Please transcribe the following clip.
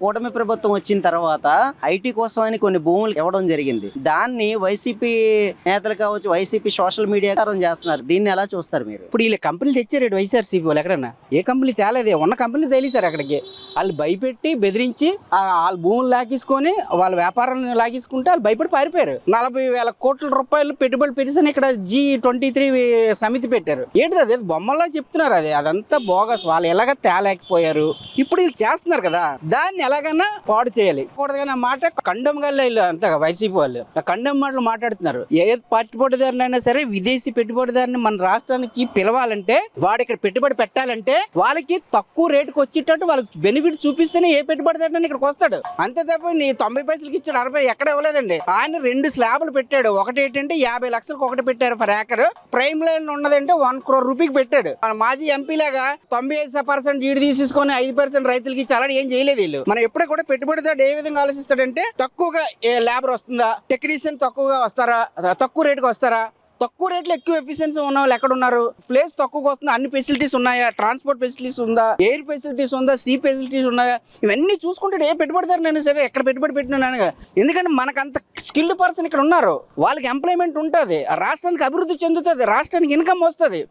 కూటమి ప్రభుత్వం వచ్చిన తర్వాత ఐటీ కోసం అని కొన్ని భూములు ఇవ్వడం జరిగింది. దాన్ని వైసీపీ నేతలు కావచ్చు, వైసీపీ సోషల్ మీడియా చేస్తున్నారు. దీన్ని ఎలా చూస్తారు మీరు? ఇప్పుడు వీళ్ళ కంపెనీలు తెచ్చారు వైఎస్ఆర్సీపీ వాళ్ళు. ఎక్కడన్నా ఏ కంపెనీ తేలేదే, ఉన్న కంపెనీ తెలిసారు అక్కడికి. వాళ్ళు భయపెట్టి బెదిరించి వాళ్ళ భూములు లాగేసుకొని వాళ్ళ వ్యాపారాలను లాగేసుకుంటే వాళ్ళు భయపడి పారిపోయారు. 40,000 కోట్ల రూపాయలు పెట్టుబడి పెట్టేసి ఇక్కడ G23 సమితి పెట్టారు. ఏంటిది అదే బొమ్మలా చెప్తున్నారు. అదంతా బోగస్. వాళ్ళు ఎలాగ తేలేకపోయారు. ఇప్పుడు వీళ్ళు చేస్తున్నారు కదా, దాన్ని ఎలాగైనా పాడు చేయాలి. కూడదైనా మాట కండం గల్ల అంత వైసీపీ వాళ్ళు కండం మాటలు మాట్లాడుతున్నారు. ఏ పెట్టుబడిదారునైనా సరే విదేశీ పెట్టుబడిదారుని మన రాష్ట్రానికి పిలవాలంటే, వాడు ఇక్కడ పెట్టుబడి పెట్టాలంటే వాళ్ళకి తక్కువ రేటుకి వచ్చేటట్టు వాళ్ళకి బెనిఫిట్ చూపిస్తేనే ఏ పెట్టుబడిదారుని ఇక్కడికి వస్తాడు. అంతే తప్ప నీ 90 పైసలకి ఇచ్చారు 60 ఎక్కడ ఇవ్వలేదండి. ఆయన 2 స్లాబ్లు పెట్టాడు. ఒకటి ఏంటంటే 50 లక్షలకు ఒకటి పెట్టారు ఫర్ ఏకర్. ప్రైమ్ లైన్ ఉన్నదంటే 1 crore రూపీకి పెట్టాడు. మాజీ ఎంపీ లాగా 95% ఈడు తీసుకొని 5% రైతులకి ఇచ్చాలని ఏం చేయలేదు వీళ్ళు. మనం ఎప్పుడూ కూడా పెట్టుబడిదారు ఏ విధంగా ఆలోచిస్తాడంటే, తక్కువగా లేబర్ వస్తుందా, టెక్నీషియన్ తక్కువగా వస్తారా, తక్కువ రేటుకి వస్తారా, తక్కువ రేట్లో ఎక్కువ ఎఫిషియన్సీ ఉన్న వాళ్ళు ఎక్కడ ఉన్నారు, ప్లేస్ తక్కువగా వస్తుంది, అన్ని ఫెసిలిటీస్ ఉన్నాయా, ట్రాన్స్పోర్ట్ ఫెసిలిటీస్ ఉందా, ఎయిర్ ఫెసిలిటీస్ ఉందా, సీ ఫెసిలిటీస్ ఉన్నాయా, ఇవన్నీ చూసుకుంటే ఏ పెట్టుబడిదారునైనా సరే ఎక్కడ పెట్టుబడి పెట్టినా. ఎందుకంటే మనకు అంత స్కిల్డ్ పర్సన్ ఇక్కడ ఉన్నారు, వాళ్ళకి ఎంప్లాయ్మెంట్ ఉంటుంది, రాష్ట్రానికి అభివృద్ధి చెందుతుంది, రాష్ట్రానికి ఇన్కమ్ వస్తుంది.